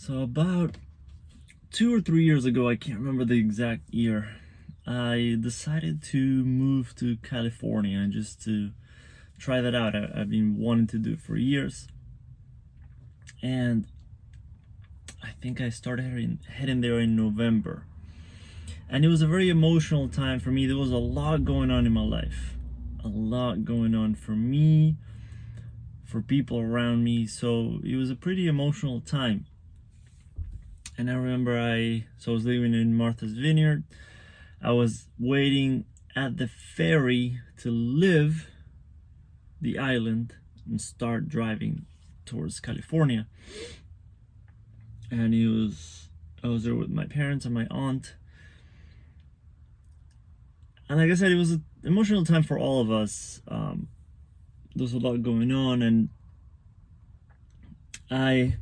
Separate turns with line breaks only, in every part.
So about 2 or 3 years ago, I can't remember the exact year, I decided to move to California just to try that out. I've been wanting to do it for years, and I think I started heading there in November. And it was a very emotional time for me. There was a lot going on in my life, a lot going on for me, for people around me. So it was a pretty emotional time. And I remember I was living in Martha's Vineyard. I was waiting at the ferry to leave the island and start driving towards California. And I was there with my parents and my aunt. And like I said, it was an emotional time for all of us. There was a lot going on, and I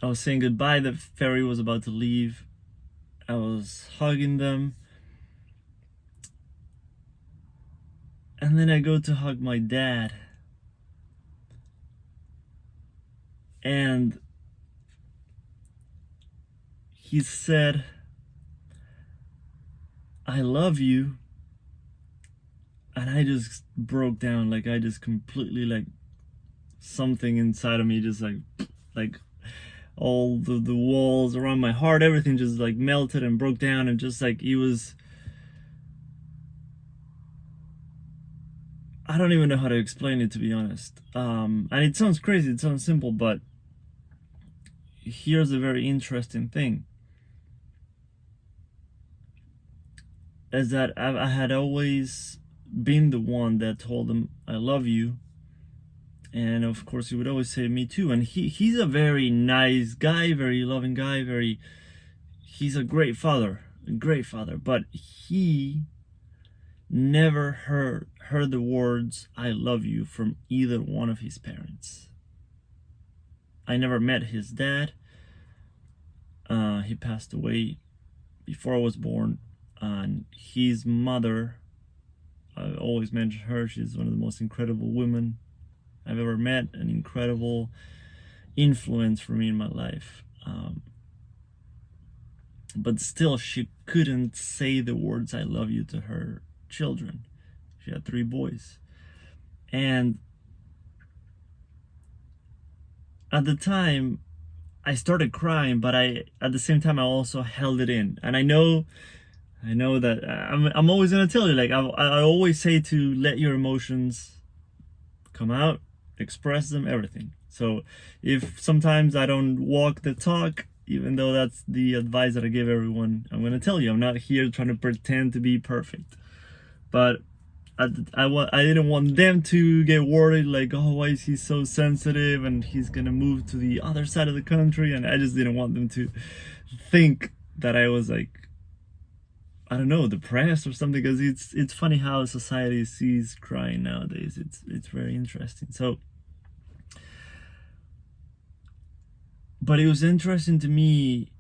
was saying goodbye. The ferry was about to leave. I was hugging them. And then I go to hug my dad. And he said, "I love you." And I just broke down. Like, I just completely, like, something inside of me just like all the walls around my heart, everything just like melted and broke down. And just like, it was, I don't even know how to explain it, to be honest. And it sounds crazy, it sounds simple, but here's a very interesting thing, is that I had always been the one that told him I love you. And of course he would always say me too. And he's a very nice guy, very loving guy, he's a great father, but he never heard the words I love you from either one of his parents. I never met his dad. He passed away before I was born. And his mother, I always mention her. She's one of the most incredible women I've ever met, an incredible influence for me in my life. But still, she couldn't say the words I love you to her children. She had 3 boys. And at the time, I started crying, but at the same time, I also held it in. And I know that I'm always gonna tell you, like, I always say to let your emotions come out, express them, everything. So if sometimes I don't walk the talk, even though that's the advice that I give everyone, I'm gonna tell you, I'm not here trying to pretend to be perfect. But I didn't want them to get worried, like, oh, why is he so sensitive and he's gonna move to the other side of the country. And I just didn't want them to think that I was, like, I don't know, depressed or something, because it's funny how society sees crying nowadays. It's very interesting. So, but it was interesting to me.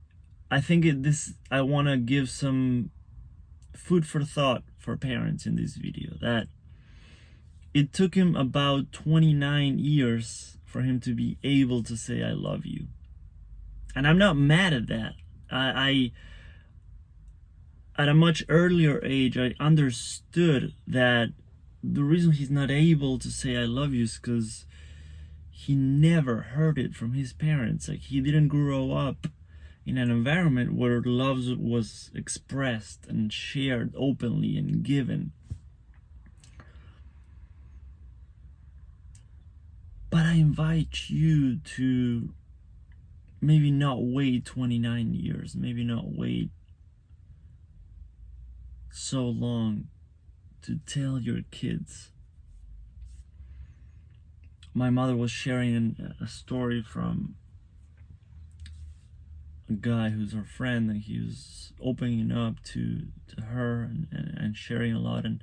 I think I want to give some food for thought for parents in this video, that it took him about 29 years for him to be able to say I love you. And I'm not mad at that. I at a much earlier age, I understood that the reason he's not able to say I love you is because he never heard it from his parents. Like, he didn't grow up in an environment where love was expressed and shared openly and given. But I invite you to maybe not wait 29 years, maybe not wait so long to tell your kids. My mother was sharing a story from a guy who's her friend, and he was opening up to her and sharing a lot and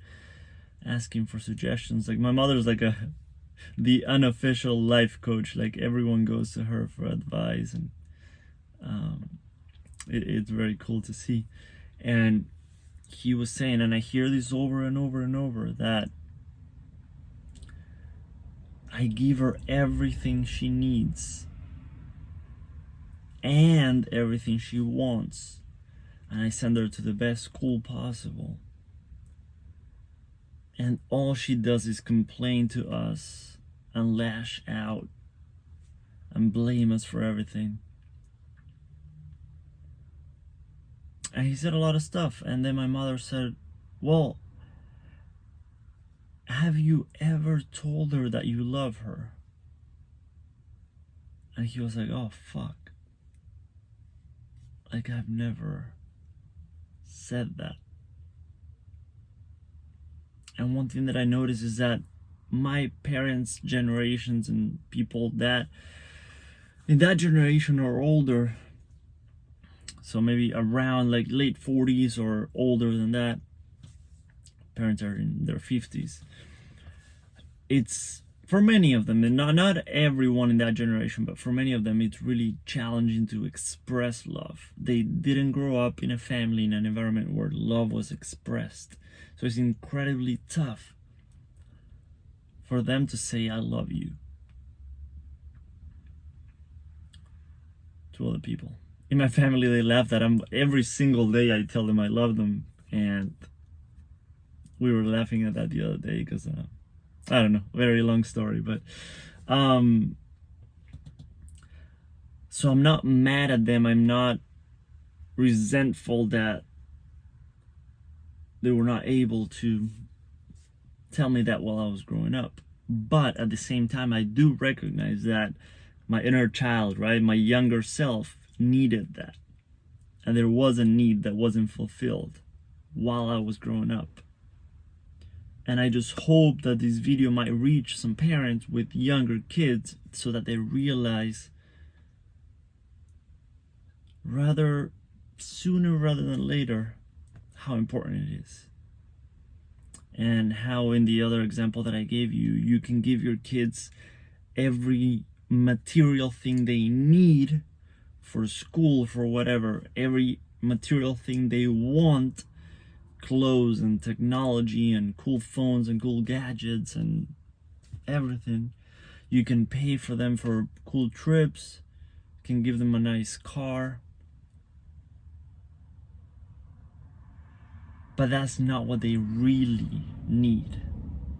asking for suggestions. Like, my mother's like the unofficial life coach. Like, everyone goes to her for advice, and it's very cool to see. And he was saying, and I hear this over and over and over, that I give her everything she needs. and everything she wants. And I send her to the best school possible. And all she does is complain to us and lash out and blame us for everything. And he said a lot of stuff. And then my mother said, well, have you ever told her that you love her? And he was like, oh, fuck. Like, I've never said that. And one thing that I noticed is that my parents' generations and people that in that generation or older, so maybe around like late 40s or older than that, parents are in their 50s. It's, for many of them, and not everyone in that generation, but for many of them, it's really challenging to express love. They didn't grow up in a family, in an environment where love was expressed. So it's incredibly tough for them to say, I love you to other people. In my family, they laugh that every single day I tell them I love them. And we were laughing at that the other day because, I don't know, very long story. But so I'm not mad at them. I'm not resentful that they were not able to tell me that while I was growing up. But at the same time, I do recognize that my inner child, right, my younger self needed that. And there was a need that wasn't fulfilled while I was growing up. And I just hope that this video might reach some parents with younger kids so that they realize rather sooner rather than later how important it is. And how in the other example that I gave you, you can give your kids every material thing they need for school, for whatever, every material thing they want, clothes and technology and cool phones and cool gadgets and everything. You can pay for them for cool trips, can give them a nice car. But that's not what they really need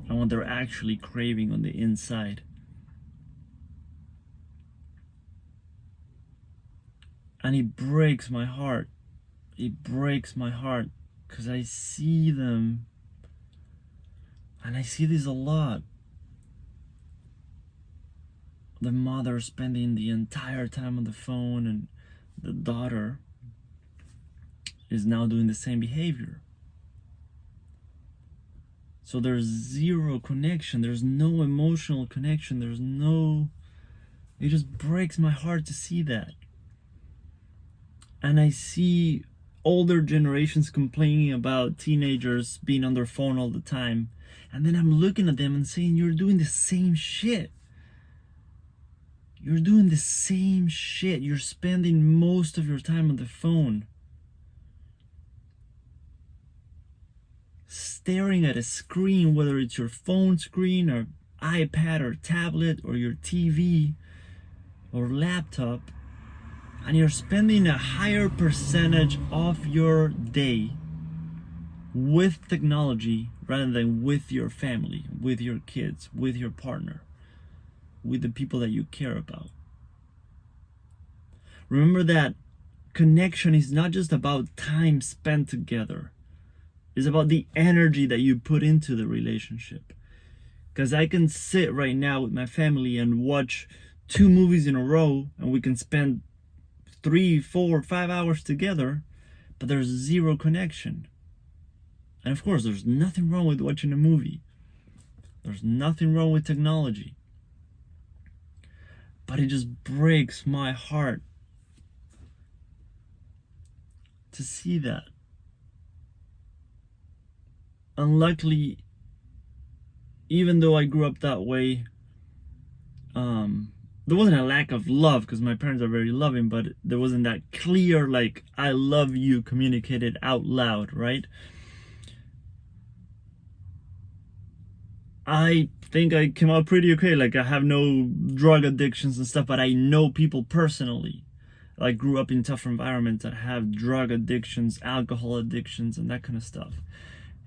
and what they're actually craving on the inside. And it breaks my heart. It breaks my heart because I see them, and I see this a lot. The mother spending the entire time on the phone, and the daughter is now doing the same behavior. So there's zero connection. There's no emotional connection. It just breaks my heart to see that. And I see older generations complaining about teenagers being on their phone all the time. And then I'm looking at them and saying, you're doing the same shit. You're doing the same shit. You're spending most of your time on the phone, staring at a screen, whether it's your phone screen or iPad or tablet or your TV or laptop, and you're spending a higher percentage of your day with technology rather than with your family, with your kids, with your partner, with the people that you care about. Remember that connection is not just about time spent together. It's about the energy that you put into the relationship. Because I can sit right now with my family and watch 2 movies in a row, and we can spend 3, 4, 5 hours together, but there's zero connection. And of course, there's nothing wrong with watching a movie. There's nothing wrong with technology. But it just breaks my heart to see that. And luckily, even though I grew up that way, there wasn't a lack of love because my parents are very loving, but there wasn't that clear, like, I love you communicated out loud, right? I think I came out pretty okay. Like, I have no drug addictions and stuff, but I know people personally. like grew up in tough environments that have drug addictions, alcohol addictions, and that kind of stuff.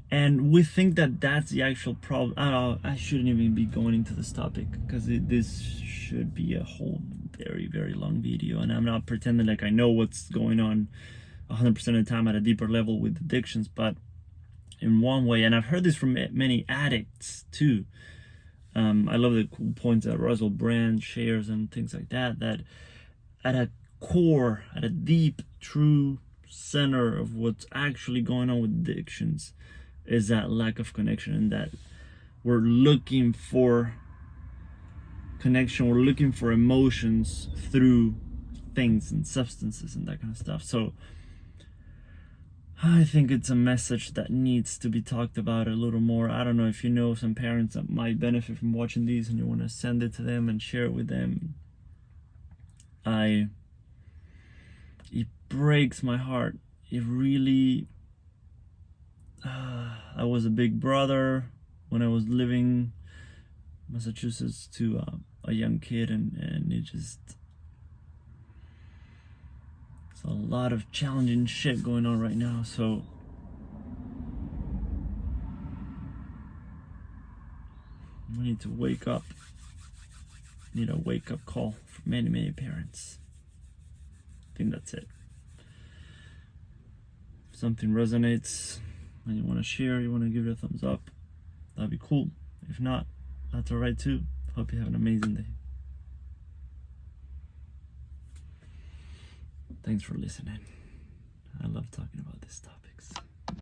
And we think that that's the actual problem. I shouldn't even be going into this topic because this should be a whole very, very long video. And I'm not pretending like I know what's going on 100% of the time at a deeper level with addictions. But in one way, and I've heard this from many addicts too. I love the cool points that Russell Brand shares and things like that, that at a core, at a deep, true center of what's actually going on with addictions is that lack of connection, and that we're looking for connection, we're looking for emotions through things and substances and that kind of stuff. So I think it's a message that needs to be talked about a little more. I don't know if you know some parents that might benefit from watching these and you want to send it to them and share it with them. It breaks my heart. It really... I was a big brother when I was living in Massachusetts to a young kid, and it just... There's a lot of challenging shit going on right now, so we need to wake up. Need a wake-up call for many, many parents. I think that's it. If something resonates and you want to share, you want to give it a thumbs up, that'd be cool. If not, that's alright too. Hope you have an amazing day. Thanks for listening. I love talking about this topic.